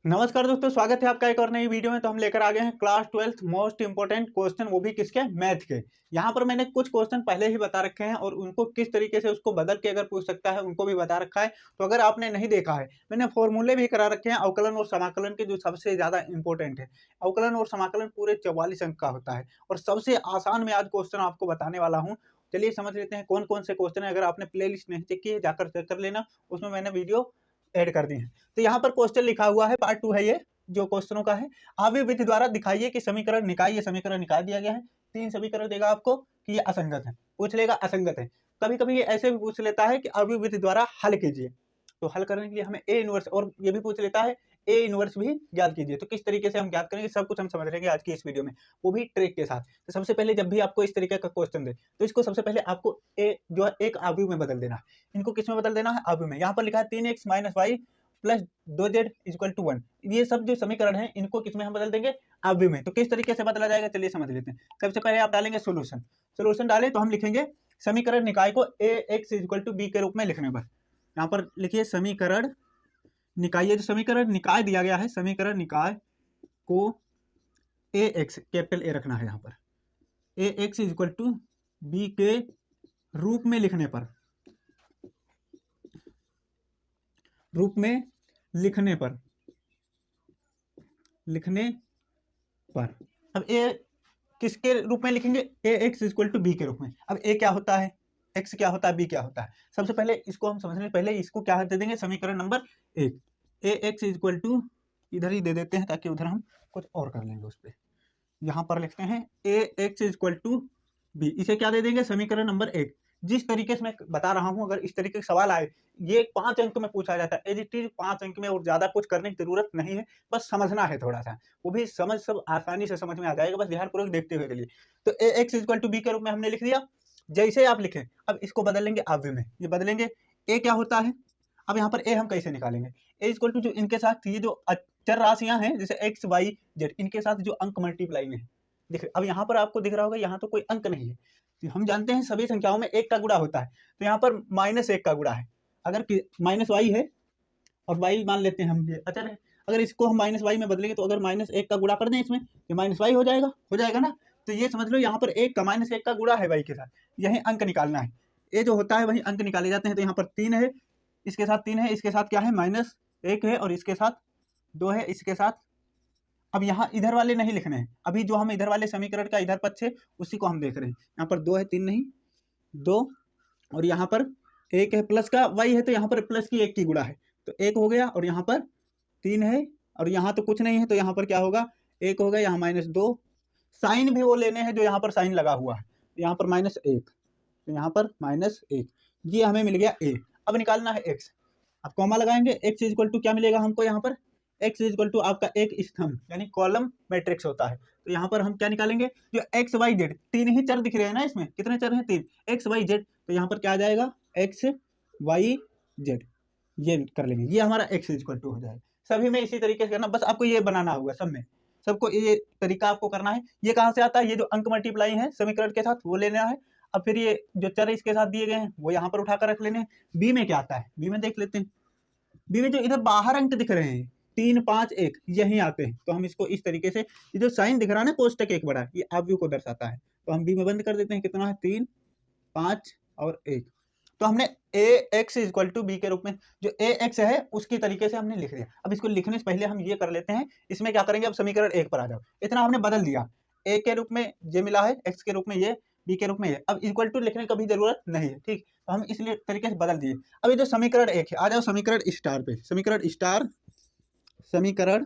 नमस्कार दोस्तों, स्वागत है आपका एक और नई वीडियो में। तो हम लेकर आ गए हैं class 12th most important question, वो भी किसके, मैथ के। यहाँ पर मैंने कुछ क्वेश्चन पहले ही बता रखे हैं और उनको किस तरीके से उसको बदल के अगर पूछ सकता है उनको भी बता रखा है। तो अगर आपने नहीं देखा है, मैंने फॉर्मूले भी करा रखे हैं अवकलन और समाकलन के, जो सबसे ज्यादा इंपॉर्टेंट है। अवकलन और समाकलन पूरे 44 अंक का होता है और सबसे आसान में आज क्वेश्चन आपको बताने वाला हूँ। चलिए समझ लेते हैं कौन कौन से क्वेश्चन है। अगर आपने प्ले लिस्ट नहीं चेक की है जाकर चेक कर लेना, उसमें मैंने वीडियो ऐड कर दी है। तो यहाँ पर क्वेश्चन लिखा हुआ है, पार्ट 2 है ये, जो क्वेश्चनों का है। अवयव विधि द्वारा दिखाइए कि समीकरण निकाय, ये समीकरण निकाल दिया गया है। 3 समीकरण देगा आपको कि ये असंगत है, पूछ लेगा असंगत है। कभी कभी ये ऐसे भी पूछ लेता है कि अवयव विधि द्वारा हल कीजिए, तो हल करने के लिए हमें ए इनवर्स, और ये भी पूछ लेता है ए इनवर्स भी ज्ञात कीजिए। तो किस तरीके से हम ज्ञात करेंगे, सब कुछ हम समझ लेंगे आज की इस वीडियो में, वो भी ट्रिक के साथ। तो सबसे पहले जब भी आपको इस तरीके का क्वेश्चन दे, तो इसको सबसे पहले आपको ए जो है एक अवयव में बदल देना है। इनको किस में बदल देना है, अवयव में। यहाँ पर लिखा है 3x - y प्लस 2z = 1। ये सब जो समीकरण है इनको किसमें हम बदल देंगे, अवयव में। तो किस तरीके से बदला जाएगा, चलिए समझ लेते हैं। सबसे पहले आप डालेंगे सोल्यूशन। सोल्यूशन डालें तो हम लिखेंगे समीकरण निकाय को ax = b के रूप में लिखने पर। यहाँ पर लिखिए समीकरण निकाय, ये जो समीकरण निकाय दिया गया है, समीकरण निकाय को ax कैपिटल ए रखना है। यहाँ पर ax = b के रूप में लिखने पर, रूप में लिखने पर, लिखने पर। अब ए किसके रूप में लिखेंगे, ax = b के रूप में। अब a क्या होता है, x क्या होता है, b क्या होता है। सबसे पहले इसको हम समझने पहले इसको क्या दे देंगे, समीकरण नंबर 1। ax = इधर ही दे देते हैं ताकि उधर हम कुछ और कर लेंगे उस पर। यहाँ पर लिखते हैं ax = b, इसे क्या दे देंगे, समीकरण नंबर 1। जिस तरीके से मैं बता रहा हूँ, अगर इस तरीके के सवाल आए, ये 5 अंक में पूछा जाता है। इट इज 5 अंक में, और ज्यादा कुछ करने की जरूरत नहीं है, बस समझना है थोड़ा सा। वो भी समझ सब आसानी से समझ में आ जाएगा, बस ध्यानपूर्वक देखते हुए चलिए। तो ax = b के रूप में हमने लिख दिया। जैसे आप लिखें, अब इसको बदलेंगे अवयव में, ये बदलेंगे। a क्या होता है, अब यहाँ पर a हम कैसे निकालेंगे, a = जो इनके साथ ये जो चर राशियां हैं, जैसे x y z, इनके साथ जो अंक मल्टीप्लाई में दिख, अब यहाँ पर आपको दिख रहा होगा यहाँ तो कोई अंक नहीं है। तो हम जानते हैं सभी संख्याओं में 1 का गुणा होता है, तो यहाँ पर -1 का गुणा है। अगर -y है और y मान लेते हैं हम, ये अचर है। अगर इसको हम -y में बदलेंगे, तो अगर -1 का गुणा कर दें इसमें, ये -y हो जाएगा ना। तो ये समझ लो यहाँ पर 1 का -1 का गुणा है y के साथ, यही अंक निकालना है। ये जो होता है वही अंक निकाले जाते हैं। तो यहाँ पर 3 है, इसके साथ 3 है, इसके साथ क्या है, -1 है, और इसके साथ 2 है, इसके साथ। अब यहाँ इधर वाले नहीं लिखने हैं, अभी जो हम इधर वाले समीकरण का इधर पक्ष है उसी को हम देख रहे हैं। यहाँ पर 2 है, 3 नहीं, 2, और यहाँ पर 1 है, प्लस का y है, तो यहाँ पर प्लस की 1 की गुणा है, तो 1 हो गया। और यहाँ पर 3 है, और यहाँ तो कुछ नहीं है, तो यहाँ पर क्या होगा, 1 हो गया। यहाँ -2, साइन भी वो लेने हैं जो यहाँ पर साइन लगा हुआ है, यहाँ पर -1, तो यहाँ पर -1, ये हमें मिल गया a। अब निकालना है x, अब कॉमा लगाएंगे। x = क्या मिलेगा हमको, यहाँ पर x = आपका एक स्तंभ यानी कॉलम मैट्रिक्स होता है। तो यहाँ पर हम क्या निकालेंगे, जो x y z, 3 ही चर दिख रहे हैं ना, इसमें कितने चर हैं, 3, x y z। तो यहाँ पर क्या आ जाएगा, x y z, ये कर लेंगे, ये हमारा x = हो जाएगा। सभी में इसी तरीके से करना, बस आपको ये बनाना होगा, सब में सबको ये तरीका आपको करना है। ये कहाँ से आता है, ये जो अंक मल्टीप्लाई है समीकरण के साथ वो लेना है। अब फिर ये जो चर इसके साथ दिए गए हैं वो यहाँ पर उठाकर रख लेने हैं। बी में क्या आता है, बी में देख लेते हैं। बी में जो इधर बाहर अंक दिख रहे हैं 3 5 1, यही आते हैं। तो हम इसको इस तरीके से, ये जो साइन दिख रहा है ना, कोष्टक 1 बड़ा, ये अवयव को दर्शाता है। तो हम बी में बंद कर देते हैं, कितना है, 3 5 और 1। तो हमने ax = b के रूप में, जो ax है उसकी तरीके से हमने लिख दिया। अब इसको लिखने से पहले हम ये कर लेते हैं, इसमें क्या करेंगे, अब समीकरण 1 पर आ जाओ। इतना हमने बदल दिया, a के रूप में ये मिला है, x के रूप में ये, b के रूप में ये। अब इक्वल टू लिखने की कभी जरूरत नहीं है, ठीक। तो हम इसलिए तरीके से बदल दिए। अब ये जो समीकरण 1 है, आ जाओ समीकरण स्टार पे। समीकरण स्टार, समीकरण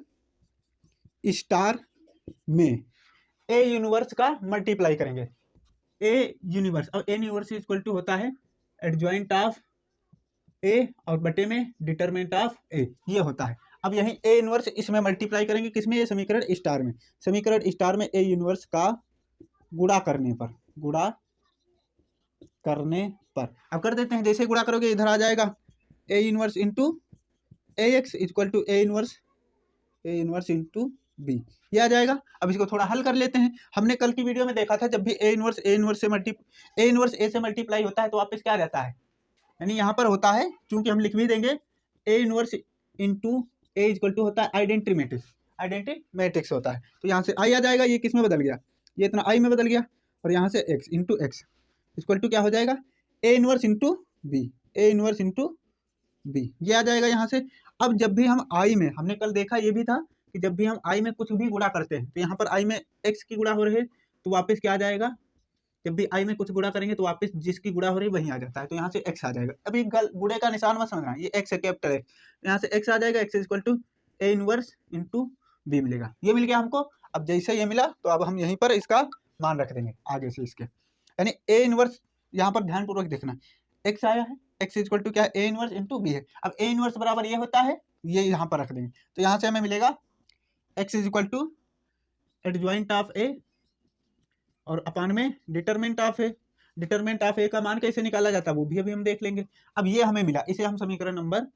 स्टार में ए यूनिवर्स का मल्टीप्लाई करेंगे। ए यूनिवर्स, और ए यूनिवर्स इक्वल टू होता है एडजॉइंट ऑफ ए और बटे में डिटरमिनेंट ऑफ ए, ये होता है। अब यही ए इनवर्स इसमें मल्टीप्लाई करेंगे, किसमें, ये समीकरण स्टार में। समीकरण स्टार में ए यूनिवर्स का गुणा करने पर, गुणा करने पर, अब कर देते हैं। जैसे गुणा करोगे इधर आ जाएगा A inverse into A X equal to A inverse into B, ये आ जाएगा। अब इसको थोड़ा हल कर लेते हैं। हमने कल की वीडियो में देखा था, जब भी ए इनवर्स ए से मल्टीप्लाई होता है तो वापस क्या रहता है, यानी यहाँ पर होता है, चूंकि हम लिख भी देंगे A inverse into A equal to होता है आइडेंटिटी मैट्रिक्स होता है। तो यहाँ से आई आ जाएगा, ये किस में बदल गया, ये इतना आई में बदल गया, और यहाँ से X into X equal to क्या हो जाएगा, A inverse into B, A inverse into B, ये आ जाएगा यहाँ से। अब जब भी हम आई में, हमने कल देखा ये भी था कि जब भी हम आई में कुछ भी गुणा करते हैं तो यहाँ पर आई में एक्स की गुणा हो रही है तो वापस क्या आ जाएगा, जब भी आई में कुछ गुणा करेंगे तो वापस जिसकी गुणा हो रही है वहीं आ जाता है, तो यहाँ से एक्स आ जाएगा। अभी गुणे का निशान मत समझना, ये एक्स है कैपिटल एक्स, यहाँ से एक्स आ जाएगा, X equal to A inverse into B मिलेगा, ये मिल गया हमको। अब जैसे ये मिला तो अब हम यहीं पर इसका मान रख देंगे आगे से इसके, यानी ए इनवर्स, यहाँ पर ध्यानपूर्वक देखना, एक्स आया है, एक्स इक्वल टू क्या है, ए इनवर्स इंटू बी है। अब ए इनवर्स बराबर ये होता है, ये यहाँ पर रख देंगे, तो यहाँ से हमें मिलेगा X is equal to adjoint of A और अपान में determinant of A. Determinant of A का मान कैसे निकाला जाता है वो भी अभी हम देख लेंगे। अब ये हमें मिला, इसे हम समीकरण नंबर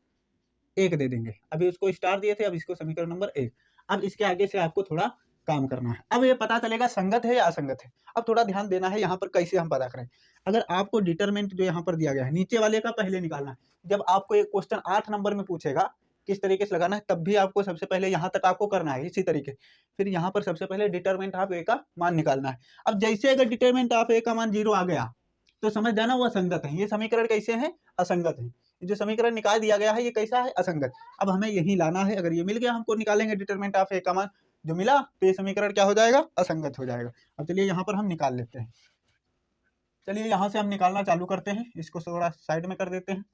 1 दे देंगे, अभी उसको स्टार दिए थे, अब इसको समीकरण नंबर 1। अब इसके आगे से आपको थोड़ा काम करना है, अब ये पता चलेगा संगत है या असंगत है। अब थोड़ा ध्यान देना है यहाँ पर कैसे हम पता करें। अगर आपको डिटरमिनेंट जो यहाँ पर दिया गया है नीचे वाले का पहले निकालना है, जब आपको एक क्वेश्चन 8 नंबर में पूछेगा किस तरीके से लगाना है, तब भी आपको सबसे पहले यहाँ तक आपको करना है इसी तरीके, फिर यहाँ पर सबसे पहले डिटरमिनेंट ऑफ ए का मान निकालना है। अब जैसे अगर डिटरमिनेंट ऑफ ए का मान 0 आ गया तो समझ जाना वो असंगत है, ये समीकरण कैसे है, असंगत है, जो समीकरण निकाल दिया गया है ये कैसा है, असंगत। अब हमें यही लाना है, अगर ये मिल गया हमको निकालेंगे डिटरमिनेंट ऑफ ए का मान, जो मिला तो ये समीकरण क्या हो जाएगा, असंगत हो जाएगा। अब चलिए यहाँ पर हम निकाल लेते हैं, चलिए यहाँ से हम निकालना चालू करते हैं, इसको थोड़ा साइड में कर देते हैं,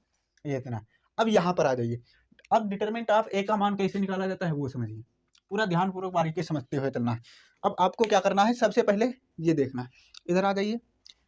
ये इतना। अब यहाँ पर आ जाइए, अब डिटरमिनेंट ऑफ ए का मान कैसे निकाला जाता है वो समझिए, पूरा ध्यानपूर्वक बारीकी समझते हुए चलना है। अब आपको क्या करना है, सबसे पहले ये देखना है, इधर आ जाइए,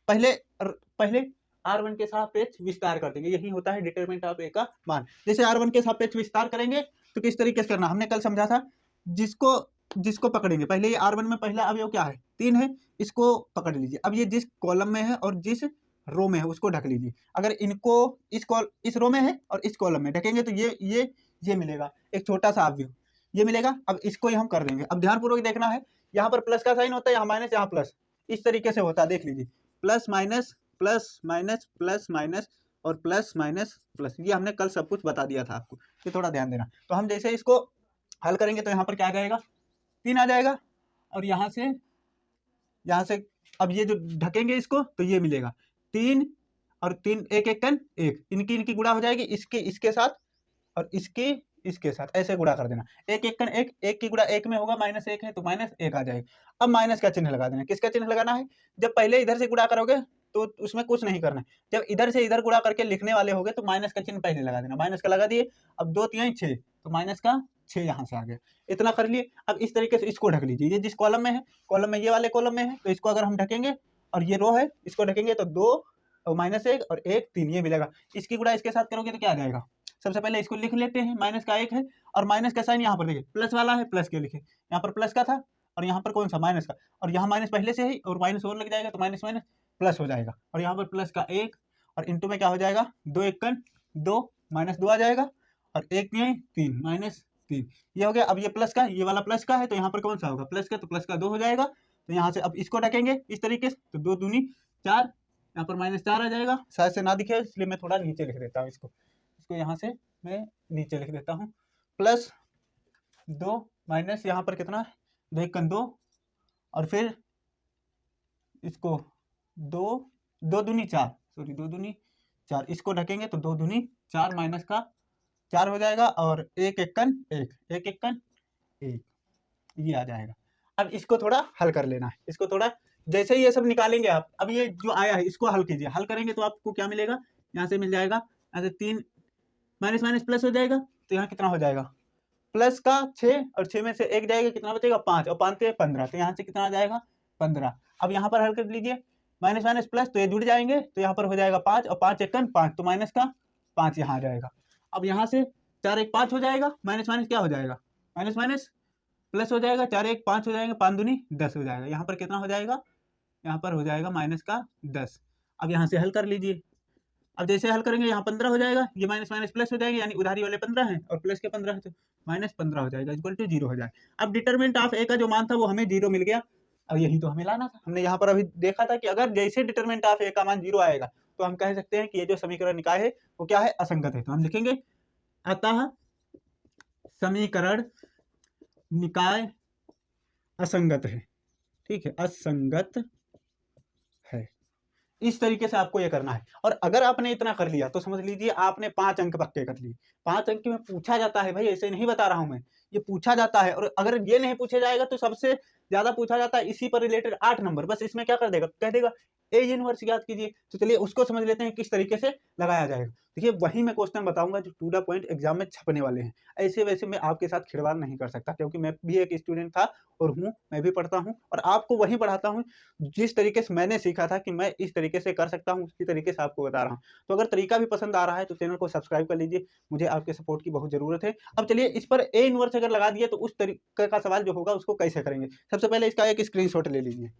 पहले R1 के सापेक्ष विस्तार कर देंगे, यही होता है डिटरमिनेंट ऑफ ए का मान। जैसे R1 के सापेक्ष विस्तार करेंगे तो किस तरीके से करना, हमने कल समझा था, जिसको पकड़ेंगे, पहले ये R1 में पहला अवयव क्या है, 3 है, इसको पकड़ लीजिए। अब ये जिस कॉलम में है और जिस रो में है उसको ढक लीजिए। अगर इनको इस रो में है और इस कॉलम में ढकेंगे तो ये मिलेगा एक छोटा सा अवयव, ये मिलेगा। अब इसको ही हम कर देंगे। अब ध्यानपूर्वक देखना है, यहाँ पर प्लस का साइन होता है, यहाँ माइनस, यहाँ प्लस, इस तरीके से होता है, देख लीजिए, plus minus plus minus plus minus और प्लस माइनस प्लस, ये हमने कल सब कुछ बता दिया था आपको, ये थोड़ा ध्यान देना। तो हम जैसे इसको हल करेंगे तो यहाँ पर क्या आ जाएगा, 3 आ जाएगा, और यहाँ से अब ये जो ढकेंगे इसको तो ये मिलेगा 3 और 3, एक एक कन एक, इनकी गुणा हो जाएगी, इसके साथ और इसके साथ ऐसे गुणा कर देना, एक एक कन एक की गुणा एक में होगा, -1 है तो -1 आ जाएगा। अब माइनस का चिन्ह लगा देना, किसका चिन्ह लगाना है, जब पहले इधर से गुणा करोगे तो उसमें कुछ नहीं करना है, जब इधर से इधर गुणा करके लिखने वाले होगे तो माइनस का चिन्ह पहले लगा देना, माइनस का लगा दिए। अब 2 3 6 तो माइनस का 6 यहाँ से आ गया, इतना कर लिए। अब इस तरीके से इसको ढक लीजिए, ये जिस कॉलम में है, कॉलम में ये वाले कॉलम में है, तो इसको अगर हम ढकेंगे और ये रो है इसको ढकेंगे तो 2 और -1 और 1 3 ये मिलेगा। इसकी गुणा इसके साथ करोगे तो क्या आ जाएगा, सबसे पहले इसको लिख लेते हैं, माइनस का 1 है और माइनस का साइन यहाँ पर देखिए प्लस वाला है, प्लस के लिखे, यहाँ पर प्लस का था और यहाँ पर कौन सा माइनस का, और यहाँ माइनस पहले से ही और माइनस और लग जाएगा तो माइनस माइनस प्लस हो जाएगा, और यहाँ पर प्लस का 1 और इंटू में क्या हो जाएगा, 2 1 2 -2 आ जाएगा और 1 3 -3, ये हो गया। अब ये प्लस का, ये वाला प्लस का है तो यहाँ पर कौन सा होगा, प्लस का, तो प्लस का 2 हो जाएगा। तो यहाँ से अब इसको ढकेंगे इस तरीके से, तो 2 दूनी 4, यहाँ पर -4 आ जाएगा, शायद से ना दिखे इसलिए मैं थोड़ा नीचे लिख देता हूँ, इसको यहाँ से मैं नीचे लिख देता हूँ, +2 माइनस यहाँ पर कितना 2 1 2 और फिर इसको 2 2 दूनी 4, सॉरी 2 दूनी 4, इसको ढकेंगे तो 2 दूनी 4 माइनस का 4 हो जाएगा और 1 1 1 1 1 ये आ जाएगा। अब इसको थोड़ा हल कर लेना है, इसको थोड़ा जैसे ही ये सब निकालेंगे आप, अब ये जो आया है इसको हल कीजिए, हल करेंगे तो आपको क्या मिलेगा, यहाँ से मिल जाएगा, यहाँ से 3 माइनस माइनस प्लस हो जाएगा, तो यहाँ कितना हो जाएगा, प्लस का 6 और 6 में से 1 जाएगा, कितना बचेगा 5 और 5 से 15, तो यहाँ से कितना आ जाएगा 15। अब यहाँ पर हल कर लीजिए, माइनस माइनस प्लस तो ये जुड़ जाएंगे, तो यहाँ पर हो जाएगा 5 और 5 1 5, तो माइनस का 5 यहाँ आ जाएगा। अब यहाँ से 4 1 5 हो जाएगा, माइनस माइनस क्या हो जाएगा, माइनस माइनस प्लस हो जाएगा, 4 1 5 हो जाएगा, 5 दूनी 10 हो जाएगा, यहाँ पर कितना हो जाएगा, यहाँ पर हो जाएगा माइनस का 10। अब यहाँ से हल कर लीजिए, अब जैसे हल करेंगे यहाँ 15 हो जाएगा, ये माइनस माइनस प्लस हो जाएंगे, यानी उधारी वाले 15 हैं और प्लस के 15 है तो -15 हो जाएगा, इक्वल टू 0 हो जाएगा। अब डिटरमिनेंट ऑफ ए का जो मान था वो हमें 0 मिल गया, और यही तो हमें लाना था। हमने यहाँ पर अभी देखा था कि अगर जैसे डिटरमिनेंट ऑफ ए का मान 0 आएगा तो हम कह सकते हैं कि ये जो समीकरण निकाय है वो क्या है, असंगत है। तो हम लिखेंगे अतः समीकरण निकाय असंगत है, ठीक है, असंगत है। इस तरीके से आपको ये करना है। और अगर आपने इतना कर लिया तो समझ लीजिए आपने 5 अंक पक्के कर लिए। 5 अंक में पूछा जाता है भाई, ऐसे नहीं बता रहा हूं मैं, ये पूछा जाता है। और अगर ये नहीं पूछा जाएगा तो सबसे ज्यादा पूछा जाता है इसी पर रिलेटेड 8 नंबर। बस इसमें क्या कर देगा, कह देगा ए यूनिवर्स याद कीजिए। तो चलिए उसको समझ लेते हैं किस तरीके से लगाया जाएगा। देखिए वही मैं क्वेश्चन बताऊंगा जो टू द पॉइंट एग्जाम में छपने वाले हैं। ऐसे वैसे मैं आपके साथ खिलवाड़ नहीं कर सकता, क्योंकि मैं भी एक स्टूडेंट था और हूँ, मैं भी पढ़ता हूँ और आपको वही पढ़ाता हूँ जिस तरीके से मैंने सीखा था कि मैं इस तरीके से कर सकता हूँ, उसी तरीके से आपको बता रहा हूँ। तो अगर तरीका भी पसंद आ रहा है तो चैनल को सब्सक्राइब कर लीजिए, मुझे आपके सपोर्ट की बहुत जरूरत है। अब चलिए इस पर ए इनवर्स अगर लगा दिए तो उस तरीके का सवाल जो होगा उसको कैसे करेंगे। सबसे पहले इसका एक स्क्रीनशॉट ले लीजिए।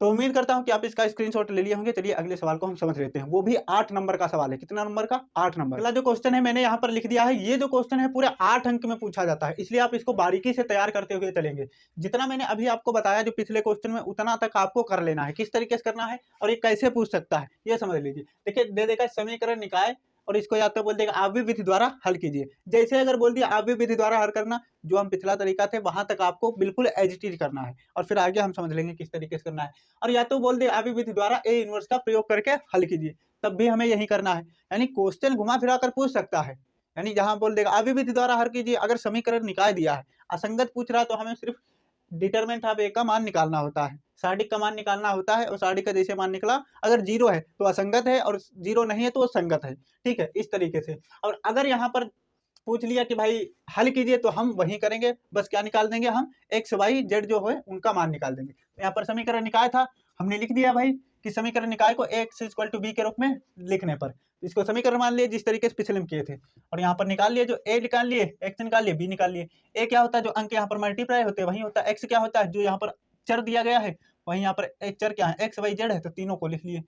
तो उम्मीद करता हूं कि आप इसका स्क्रीनशॉट ले लिए होंगे। चलिए अगले सवाल को हम समझ लेते हैं, वो भी 8 नंबर का सवाल है। कितना नंबर का, 8 नंबर। अगला जो क्वेश्चन है मैंने यहाँ पर लिख दिया है, ये जो क्वेश्चन है पूरे 8 अंक में पूछा जाता है, इसलिए आप इसको बारीकी से तैयार करते हुए चलेंगे। जितना मैंने अभी आपको बताया जो पिछले क्वेश्चन में, उतना तक आपको कर लेना है, किस तरीके से करना है और ये कैसे पूछ सकता है ये समझ लीजिए। देखिए दे देगा समीकरण निकाय और इसको या तो बोल देगा आव्यूह विधि द्वारा हल कीजिए। जैसे अगर बोल दिया आव्यूह विधि द्वारा हल करना, जो हम पिछला तरीका थे वहां तक आपको बिल्कुल एज इट इज करना है और फिर आगे हम समझ लेंगे किस तरीके से करना है। और या तो बोल दे आव्यूह विधि द्वारा ए इनवर्स का प्रयोग करके हल कीजिए, तब भी हमें यही करना है। यानी क्वेश्चन घुमा फिरा कर पूछ सकता है। यानी जहां बोल देगा आव्यूह विधि द्वारा हल कीजिए, अगर समीकरण निकाय दिया है, असंगत पूछ रहा है, तो हमें सिर्फ डिटरमिनेंट ऑफ ए का मान निकालना होता है, साडिक का मान निकालना होता है। और साडिक का जैसे मान निकला, अगर 0 है तो असंगत है और 0 नहीं है तो वो संगत है, ठीक है, इस तरीके से। और अगर यहाँ पर पूछ लिया कि भाई हल कीजिए, तो हम वही करेंगे, बस क्या निकाल देंगे हम, एक्स वाई जेड जो है उनका मान निकाल देंगे। तो यहाँ पर समीकरण निकाय था, हमने लिख दिया भाई कि समीकरण निकाय को एक्स इक्वल टू बी के रूप में लिखने पर इसको समीकरण मान लिए जिस तरीके से पिछले में किए थे। और यहाँ पर निकाल लिए, जो ए निकाल लिए, एक्स निकाल लिए, बी निकाल लिए। ए क्या होता है, जो अंक यहाँ पर मल्टीप्लाई होते हैं वही होता है। एक्स क्या होता है, जो यहाँ पर चर दिया गया है, वहीं यहाँ पर एक चर क्या है, एक्स वाई जेड है, तो तीनों को लिख लिए।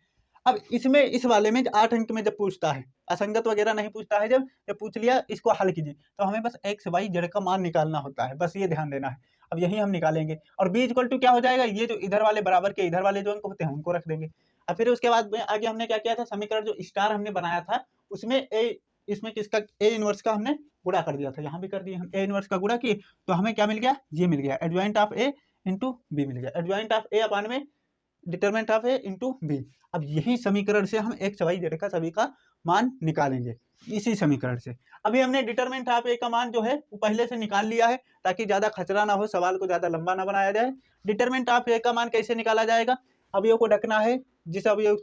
अब इसमें इस वाले में 8 अंक में जब पूछता है, असंगत वगैरह नहीं पूछता है, जब पूछ लिया इसको हल कीजिए, तो हमें बस एक्स वाई जेड का मान निकालना होता है, बस ये ध्यान देना है। अब यही हम निकालेंगे और बी इक्वल टू क्या हो जाएगा, ये जो इधर वाले बराबर के इधर वाले जो अंक होते हैं उनको रख देंगे। अब फिर उसके बाद में आगे हमने क्या किया था, समीकरण जो स्टार हमने बनाया था उसमें ए, इसमें किसका, ए इनवर्स का हमने गुणा कर दिया था, यहाँ भी कर दिए हम, ए इनवर्स का गुणा किए तो हमें क्या मिल गया, ये मिल गया, adjoint of A into B मिल गया, एडजॉइंट ऑफ ए अपान में determinant of A into B. अब यही समीकरण से हम एक्स वाई जेड का सभी का मान निकालेंगे, इसी समीकरण से। अभी हमने डिटरमिनेंट ऑफ ए का मान जो है वो पहले से निकाल लिया है, ताकि ज्यादा खतरा ना हो, सवाल को ज्यादा लंबा ना बनाया जाए। डिटरमिनेंट ऑफ ए का मान कैसे निकाला जाएगा, अवयव को ढकना है, जिस अवयव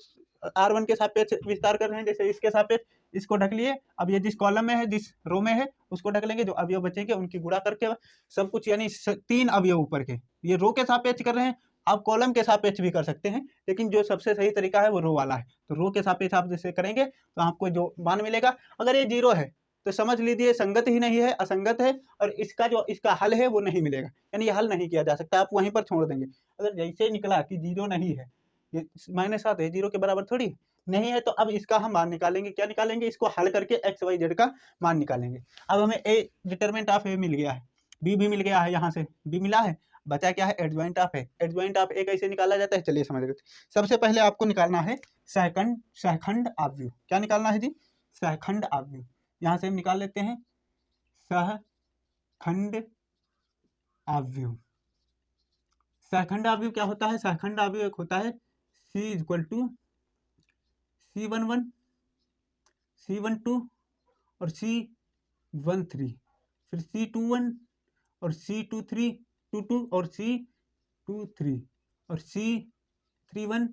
R1 के सापेक्ष विस्तार कर रहे हैं, जैसे इसके सापेक्ष इसको ढक लिए। अब ये जिस कॉलम में है, जिस रो में है, उसको ढक लेंगे, जो अवयव बचेंगे उनकी गुणा करके सब कुछ, यानी 3 अवयव ऊपर के, ये रो के सापेक्ष कर रहे हैं, आप कॉलम के सापेक्ष भी कर सकते हैं, लेकिन जो सबसे सही तरीका है वो रो वाला है। तो रो के सापेक्ष आप जैसे करेंगे तो आपको जो मान मिलेगा, अगर ये 0 है तो समझ लीजिए संगत ही नहीं है, असंगत है, और इसका जो इसका हल है वो नहीं मिलेगा, यानी ये हल नहीं किया जा सकता, आप वहीं पर छोड़ देंगे। अगर जैसे निकला कि 0 नहीं है, ये -7 है, 0 के बराबर थोड़ी नहीं है, तो अब इसका हम मान निकालेंगे, क्या निकालेंगे, इसको हल करके एक्स वाई जेड का मान निकालेंगे। अब हमें ए डिटरमिनेंट ऑफ ए मिल गया है, बी भी मिल गया है, यहाँ से बी मिला है, बचा क्या है, adjoint of A. Adjoint of A कैसे निकाला जाता है, चलिए समझ लेते हैं। सबसे पहले आपको निकालना है सहखंड आव्यूह। क्या निकालना है जी, सहखंड आव्यूह। यहाँ से हम निकाल लेते हैं सहखंड आव्यूह। सहखंड आव्यूह क्या होता है, सहखंड आव्यूह एक होता है C equal to C11 C12 और C13, फिर C21 और C23 22 और C23 और C31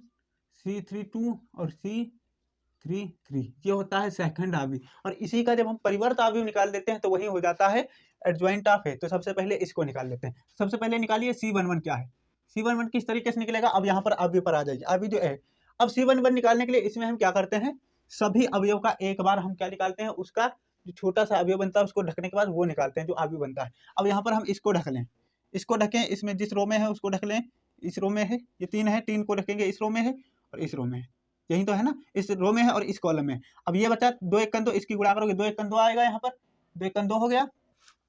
C32 और C33, ये होता है सहखंड आव्यूह। और इसी का जब हम परिवर्त आव्यूह निकाल देते हैं तो वही हो जाता है एडजॉइंट ऑफ ए। तो सबसे पहले इसको निकाल लेते हैं। सबसे पहले निकालिए C11 क्या है, C11 किस तरीके से निकलेगा, अब यहाँ पर आव्यूह पर आ जाइए, आव्यूह जो है। अब C11 निकालने के लिए इसमें हम क्या करते हैं, सभी अवयव का एक बार हम क्या निकालते हैं, उसका जो छोटा सा अवयव बनता है उसको ढकने के बाद वो निकालते हैं जो आव्यूह बनता है। अब यहाँ पर हम इसको ढक लें, इसको ढकें, इसमें जिस रो में है उसको ढक लें, इस रो में है, ये 3 है, 3 को ढकेंगे, इस रो में है और इस रो में है, यही तो है ना, इस रो में है और इस कॉलम में। अब ये बचा 2 1 2, इसकी गुणा करोगे 2 1 2 आएगा, यहाँ पर 2 1 2 हो गया,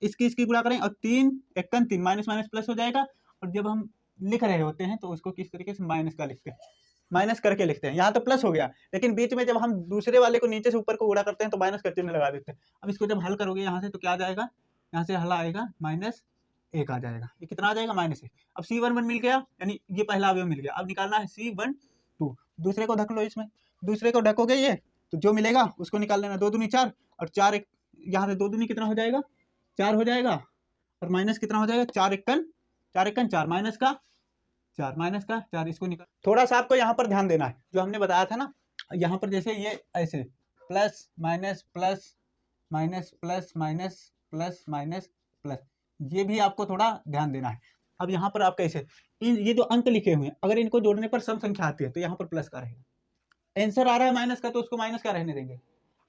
इसकी गुणा करें और 3 1 3, माइनस माइनस प्लस हो जाएगा। और जब हम लिख रहे होते हैं तो उसको किस तरीके से माइनस का लिखते हैं, माइनस करके लिखते हैं। यहाँ तो प्लस हो गया, लेकिन बीच में जब हम दूसरे वाले को नीचे से ऊपर को गुणा करते हैं तो माइनस का चिन्ह लगा देते हैं। अब इसको जब हल करोगे यहाँ से तो क्या आ जाएगा, यहाँ से हला आएगा -1 आ जाएगा। ये कितना आ जाएगा -1। अब C11 मिल गया, यानी ये पहला अवयव मिल गया। अब निकालना है C12। दूसरे को ढक लो, इसमें दूसरे को ढकोगे ये तो जो मिलेगा उसको निकाल लेना। 2 दूनी 4 और 4 एक, यहाँ से 2 दूनी कितना हो जाएगा 4 हो जाएगा, और माइनस कितना हो जाएगा 4 एकन 4 माइनस का 4 इसको निकाल। थोड़ा सा आपको यहाँ पर ध्यान देना है, जो हमने बताया था ना, यहाँ पर जैसे ये ऐसे plus minus plus minus plus minus plus minus plus, ये भी आपको थोड़ा ध्यान देना है। अब यहाँ पर आप कैसे ये जो अंक लिखे हुए हैं, अगर इनको जोड़ने पर सम संख्या आती है तो यहाँ पर प्लस का रहेगा। आंसर आ रहा है माइनस का तो उसको माइनस का रहने देंगे,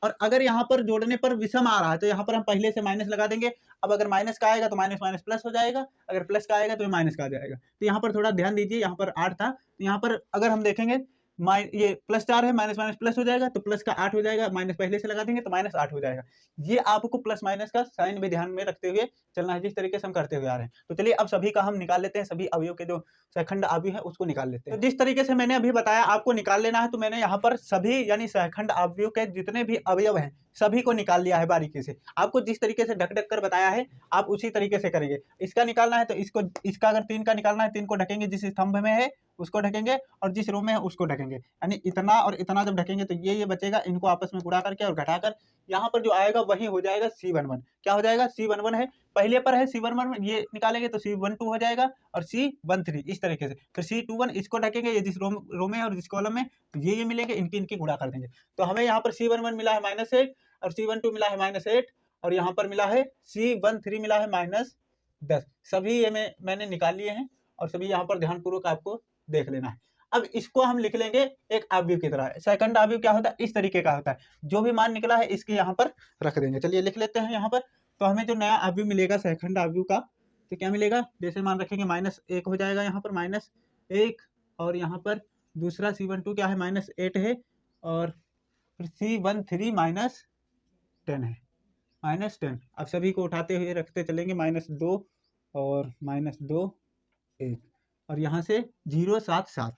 और अगर यहाँ पर जोड़ने पर विषम आ रहा है तो यहाँ पर हम पहले से माइनस लगा देंगे। अब अगर माइनस का आएगा तो माइनस माइनस प्लस हो जाएगा, अगर प्लस का आएगा तो माइनस का आ जाएगा। तो यहाँ पर थोड़ा ध्यान दीजिए, यहाँ पर 8 था, तो यहाँ पर अगर हम देखेंगे ये +4 है, माइनस माइनस प्लस हो जाएगा, तो प्लस का 8 हो जाएगा, माइनस पहले से लगा देंगे तो -8 हो जाएगा। ये आपको प्लस माइनस का साइन भी ध्यान में रखते हुए चलना है, जिस तरीके से हम करते हुए आ रहे हैं। तो चलिए अब सभी का हम निकाल लेते हैं, सभी अवयव के जो सहखंड अवयव है उसको निकाल लेते हैं। तो जिस तरीके से मैंने अभी बताया आपको निकाल लेना है, तो मैंने यहाँ पर सभी यानी सहखंड अवयव के जितने भी अवयव हैं सभी को निकाल लिया है बारीकी से। आपको जिस तरीके से ढक ढक कर बताया है आप उसी तरीके से करेंगे। इसका निकालना है तो इसका अगर 3 का निकालना है 3 को ढकेंगे, जिस स्तंभ में है उसको ढकेंगे और जिस रो में है उसको ढकेंगे, यानी इतना और इतना जब ढकेंगे तो ये बचेगा, इनको आपस में गुणा करके और घटाकर यहाँ पर जो आएगा वही हो जाएगा C11। क्या हो जाएगा C11 है, पहले पर है C11, ये निकालेंगे तो C12 हो जाएगा और C13 इस तरीके से। फिर C21 इसको ढकेंगे, ये जिस रो में और जिस कॉलम में, तो ये मिलेंगे, इनकी इनकी गुणा कर देंगे। तो हमें यहाँ पर C11 मिला है -1 और C12 मिला है -8 और यहाँ पर मिला है C13 मिला है -10। सभी ये मैंने निकाल लिए हैं और सभी यहाँ पर ध्यानपूर्वक आपको देख लेना है। अब इसको हम लिख लेंगे एक अवयव की तरह। सेकंड अवयव क्या होता है, इस तरीके का होता है, जो भी मान निकला है इसके यहाँ पर रख देंगे। चलिए लिख लेते हैं यहाँ पर। तो हमें जो नया अवयव मिलेगा सेकंड अवयव का, तो क्या मिलेगा, जैसे मान रखेंगे -1 हो जाएगा, यहाँ पर -1 और यहाँ पर दूसरा C12 क्या है -8 है और फिर C13 -10 है, -10। अब सभी को उठाते हुए रखते चलेंगे, -2 और -2 1 और यहाँ से 077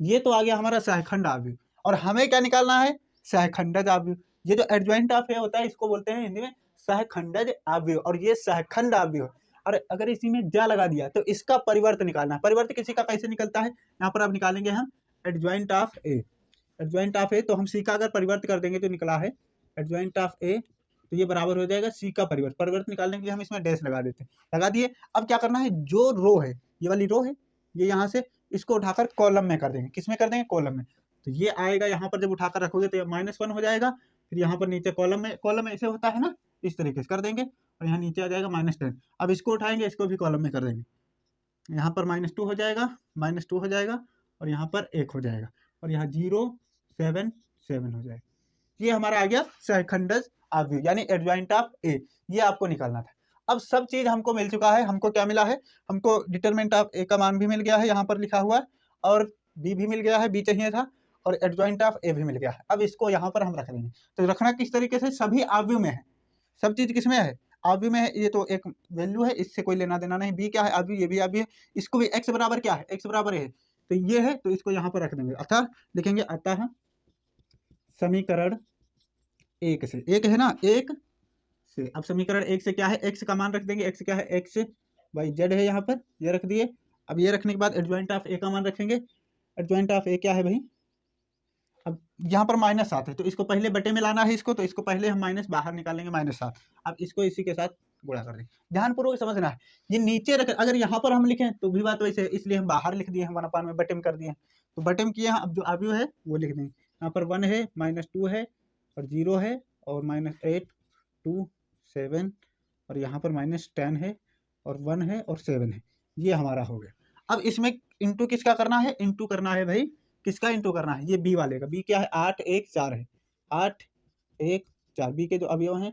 ये तो आ गया हमारा सहखंड अवयव। और हमें क्या निकालना है, सहखंडज अवयव। ये जो एडजॉइंट ऑफ ए होता है इसको बोलते हैं हिंदी में सहखंडज अवयव, और ये सहखंड अवयव। और अगर इसी में जा लगा दिया तो इसका परिवर्त निकालना है। परिवर्त किसी का कैसे निकलता है, यहाँ पर अब निकालेंगे हम adjoint of A. Adjoint of A तो हम सी का अगर परिवर्त कर देंगे तो निकला है एडजॉइंट ऑफ ए, तो ये बराबर हो जाएगा सी का परिवर्त। परिवर्त निकालने के लिए हम इसमें डैश लगा देते हैं, लगा दिए। अब क्या करना है, जो रो है ये वाली रो है, ये यहाँ से इसको उठाकर कॉलम में कर देंगे। किस में कर देंगे, कॉलम में। तो ये आएगा, यहाँ पर जब उठाकर रखोगे तो -1 हो जाएगा। फिर यहाँ पर नीचे कॉलम में ऐसे होता है ना, इस तरीके से कर देंगे और यहाँ नीचे आ जाएगा -10। अब इसको उठाएंगे, इसको भी कॉलम में कर देंगे, यहाँ पर -2 हो जाएगा, -2 हो जाएगा और यहाँ पर 1 हो जाएगा और यहाँ 077 हो जाएगा। ये हमारा आ गया सहखंडज अवयव यानी एडजॉइंट ऑफ ए। ये आपको निकालना था। अब सब चीज हमको मिल चुका है। हमको क्या मिला है, हमको डिटरमिनेंट ऑफ ए का मान भी मिल गया है, यहाँ पर लिखा हुआ है, और बी भी मिल गया है, बी चाहिए था, और एडजॉइंट ऑफ ए भी मिल गया है। अब इसको यहाँ पर हम रख देंगे। तो रखना किस तरीके से, सभी अवयव में है, सब चीज किसमें है, अवयव में है। ये तो एक वैल्यू है, इससे कोई लेना देना नहीं। बी क्या है, अवयव, ये भी अवयव है। इसको भी x बराबर क्या है, x बराबर है, तो ये है, तो इसको यहाँ पर रख देंगे। अतः लिखेंगे अतः समीकरण 1 से, 1 है ना, 1 से। अब समीकरण 1 से क्या है, x का मान रख देंगे। x क्या है, x बाई जेड है, यहाँ पर ये रख दिए। अब ये रखने के बाद एडजॉइंट ऑफ ए का मान रखेंगे। एडजॉइंट ऑफ ए क्या है भाई, अब यहाँ पर -7 है तो इसको पहले बटे में लाना है इसको, तो इसको पहले हम माइनस बाहर निकालेंगे, -7। अब इसको इसी के साथ गुणा कर देंगे। ध्यानपूर्वक समझना है, ये नीचे रख, अगर यहाँ पर हम लिखें तो भी बात वैसे, इसलिए हम बाहर लिख दिए हैं, 1/, में बटे में कर दिए हैं, तो बटे में किए हैं। अब जो अवयव है वो लिख देंगे। यहाँ पर 1 है, -2 है और 0 है और -8 2 7 और यहाँ पर -10 है और 1 है और 7 है। ये हमारा हो गया। अब इसमें इंटू किसका करना है, इंटू करना है भाई, किसका इंटू करना है, ये बी वाले का। बी क्या है, 8 1 4 है, 8 1 4। बी के जो अवयव हैं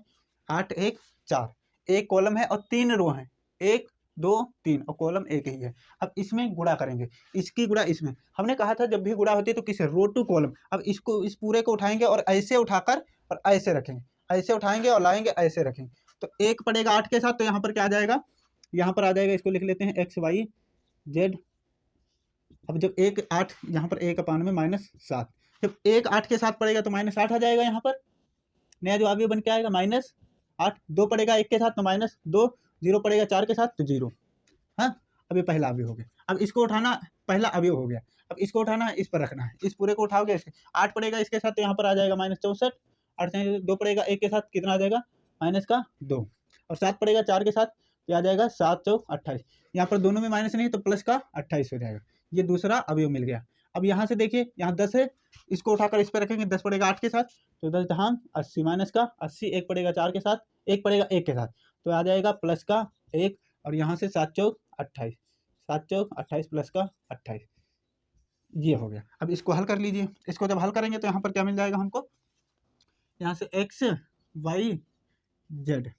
8 1 4, एक कॉलम है और 3 रो हैं, 1 2 3 और कॉलम एक ही है। अब इसमें गुणा करेंगे, इसकी गुणा इसमें। हमने कहा था जब भी गुणा होती है तो किसे, रो टू कॉलम। अब इसको, इस पूरे को उठाएंगे और ऐसे उठाकर और ऐसे रखेंगे, ऐसे उठाएंगे और लाएंगे, ऐसे रखेंगे। तो 1 पड़ेगा 8 के साथ, तो यहाँ पर क्या आ जाएगा, यहाँ पर आ जाएगा, इसको लिख लेते हैं x y z। अब जब 1 8 यहाँ पर 1/में -7, जब 1 8 के साथ पड़ेगा तो -8 आ जाएगा। यहाँ पर नया जो अवयव बन के आएगा -8 8, 2 पड़ेगा 1 के साथ तो -2, 0 पड़ेगा 4 के साथ तो 0। हाँ, अब ये पहला अवयव हो गया। अब इसको उठाना, पहला अवयव हो गया। अब इसको उठाना है, इस पर रखना है, इस पूरे को उठाओगे। 8 पड़ेगा इसके साथ तो यहाँ पर आ जाएगा -64, 8 से 2 पड़ेगा 1 के साथ कितना आ जाएगा -2, और 7 पड़ेगा 4 के साथ ये आ जाएगा 7 चौक 28। यहाँ पर दोनों में माइनस नहीं तो प्लस का 28 हो जाएगा। ये दूसरा अवयव मिल गया। अब यहाँ से देखिए, यहाँ 10 है, इसको उठाकर इस पर रखेंगे, 10 पड़ेगा 8 के साथ तो 10 दहाम 80 माइनस का 80, 1 पड़ेगा 4 के साथ, 1 पड़ेगा 1 के साथ तो आ जाएगा प्लस का 1, और यहाँ से 7 चौक 28, 7 चौक 28 प्लस का 28, ये हो गया। अब इसको हल कर लीजिए। इसको जब हल करेंगे तो यहाँ पर क्या मिल जाएगा हमको, यहाँ से x y z,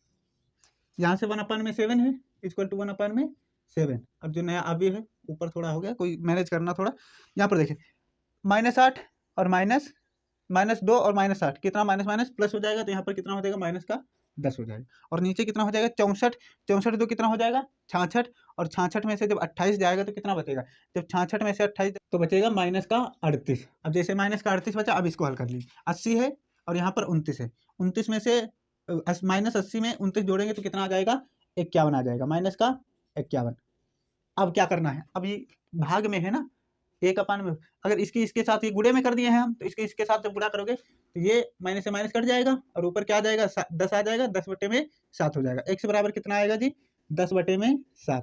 यहाँ से 1/7 है इक्वल टू 1/7। अब जो नया अवयव है ऊपर थोड़ा हो गया, कोई मैनेज करना थोड़ा। यहाँ पर देखिए -8 और -2 और -8 कितना माइनस माइनस प्लस हो जाएगा तो यहाँ पर कितना हो जाएगा -10 हो जाएगा। और नीचे कितना हो जाएगा 64, 64 तो कितना हो जाएगा 66, और 66 में से जब 28 जाएगा तो कितना बचेगा, जब 66 में से 28 तो बचेगा -38। अब जैसे -38 बचा, अब इसको हल कर लीजिए। 80 है और यहाँ पर 29 है, 29 में से -80 में 29 जोड़ेंगे तो कितना आ जाएगा 51 आ जाएगा, -51। अब क्या करना है, अभी भाग में है ना, 1/, में अगर इसके साथ ये गुणे में कर दिए हैं हम, तो इसके साथ जब गुणा करोगे तो ये माइनस से माइनस कट जाएगा और ऊपर क्या आ जाएगा 10 आ जाएगा, 10/7 हो जाएगा। x बराबर कितना आएगा जी 10/7।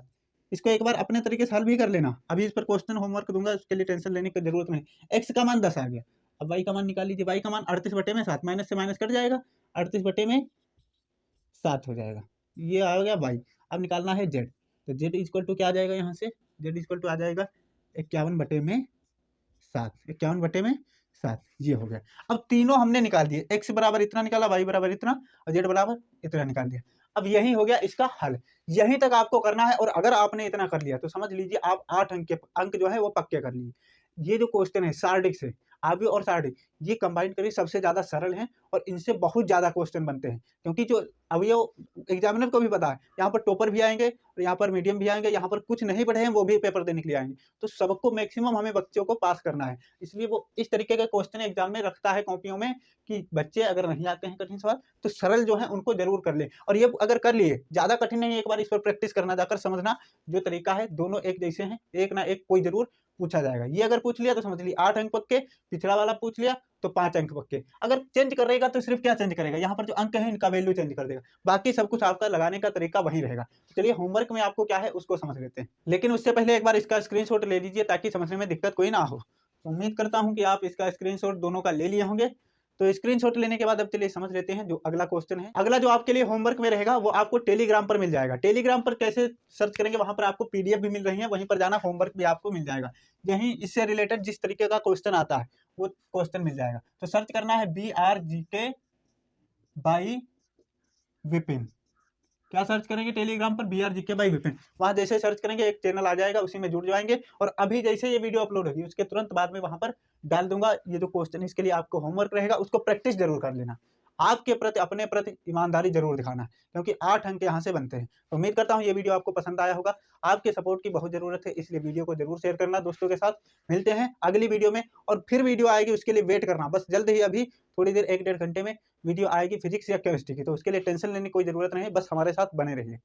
इसको एक बार अपने तरीके से हल भी कर लेना, अभी इस पर क्वेश्चन होमवर्क दूंगा, उसके लिए टेंशन लेने की जरूरत नहीं। x का मान 10 आ गया, अब y का मान निकाल लीजिए। y का मान 38/7, माइनस से माइनस कट जाएगा, 38/7 हो जाएगा, ये आ गया y। अब निकालना है z, तो z इक्वल टू क्या आ जाएगा, यहाँ से z इक्वल टू आ जाएगा 51/7, 51/7, ये हो गया। अब तीनों हमने निकाल दिए, x बराबर इतना निकाला, y बराबर इतना और z बराबर इतना निकाल दिया। अब यही हो गया इसका हल, यहीं तक आपको करना है। और अगर आपने इतना कर लिया तो समझ लीजिए आप 8 अंक जो है वो पक्के कर लिए। ये जो क्वेश्चन है सारडिक से, आव्यूह और सारडिक, ये कंबाइन करिए सबसे ज़्यादा सरल हैं और इनसे बहुत ज़्यादा क्वेश्चन बनते हैं, क्योंकि जो अवयव एग्जामिनर को भी पता है, यहाँ पर टॉपर भी आएंगे और यहाँ पर मीडियम भी आएंगे, यहाँ पर कुछ नहीं पढ़े हैं वो भी पेपर देने के लिए आएंगे, तो सबको मैक्सिमम हमें बच्चों को पास करना है। इसलिए वो इस तरीके का क्वेश्चन एग्जाम में रखता है कॉपियों में कि बच्चे अगर नहीं आते हैं कठिन सवाल तो सरल जो है उनको जरूर कर ले। और ये अगर कर लिए, ज़्यादा कठिन नहीं, एक बार इस पर प्रैक्टिस करना, जाकर समझना, जो तरीका है दोनों एक जैसे हैं, एक ना एक कोई जरूर पूछा जाएगा। ये अगर पूछ लिया तो समझ ली 8 अंक पक्के, पिछड़ा वाला पूछ लिया तो 5 अंक पक्के। अगर चेंज करेगा तो सिर्फ क्या चेंज करेगा, यहाँ पर जो अंक है इनका वैल्यू चेंज कर देगा, बाकी सब कुछ आपका लगाने का तरीका वही रहेगा। चलिए होमवर्क में आपको क्या है उसको समझ लेते हैं, लेकिन उससे पहले एक बार इसका स्क्रीनशॉट ले लीजिए ताकि समझने में दिक्कत कोई ना हो। तो उम्मीद करता हूँ कि आप इसका स्क्रीनशॉट दोनों का ले लिए होंगे। तो स्क्रीनशॉट लेने के बाद अब चलिए समझ लेते हैं जो अगला क्वेश्चन है। अगला जो आपके लिए होमवर्क में रहेगा वो आपको टेलीग्राम पर मिल जाएगा। टेलीग्राम पर कैसे सर्च करेंगे, वहां पर आपको पीडीएफ भी मिल रही है, वहीं पर जाना, होमवर्क भी आपको मिल जाएगा। यहीं इससे रिलेटेड जिस तरीके का क्वेश्चन आता है वो क्वेश्चन मिल जाएगा। तो सर्च करना है BRGK बाई विपिन। क्या सर्च करेंगे टेलीग्राम पर, BRGK बाई विपिन। वहां जैसे सर्च करेंगे एक चैनल आ जाएगा, उसी में जुड़ जाएंगे और अभी जैसे ये वीडियो अपलोड होगी उसके तुरंत बाद में वहां पर डाल दूंगा ये जो क्वेश्चन। इसके लिए आपको होमवर्क रहेगा, उसको प्रैक्टिस जरूर कर लेना, आपके प्रति अपने प्रति ईमानदारी जरूर दिखाना, क्योंकि 8 अंक यहाँ से बनते हैं। तो उम्मीद करता हूँ ये वीडियो आपको पसंद आया होगा। आपके सपोर्ट की बहुत जरूरत है, इसलिए वीडियो को जरूर शेयर करना दोस्तों के साथ। मिलते हैं अगली वीडियो में, और फिर वीडियो आएगी उसके लिए वेट करना, बस जल्द ही, अभी थोड़ी देर 1-1.5 घंटे में वीडियो आएगी फिजिक्स या केमिस्ट्री की, तो उसके लिए टेंशन लेने की कोई जरूरत नहीं है, बस हमारे साथ बने रहिए।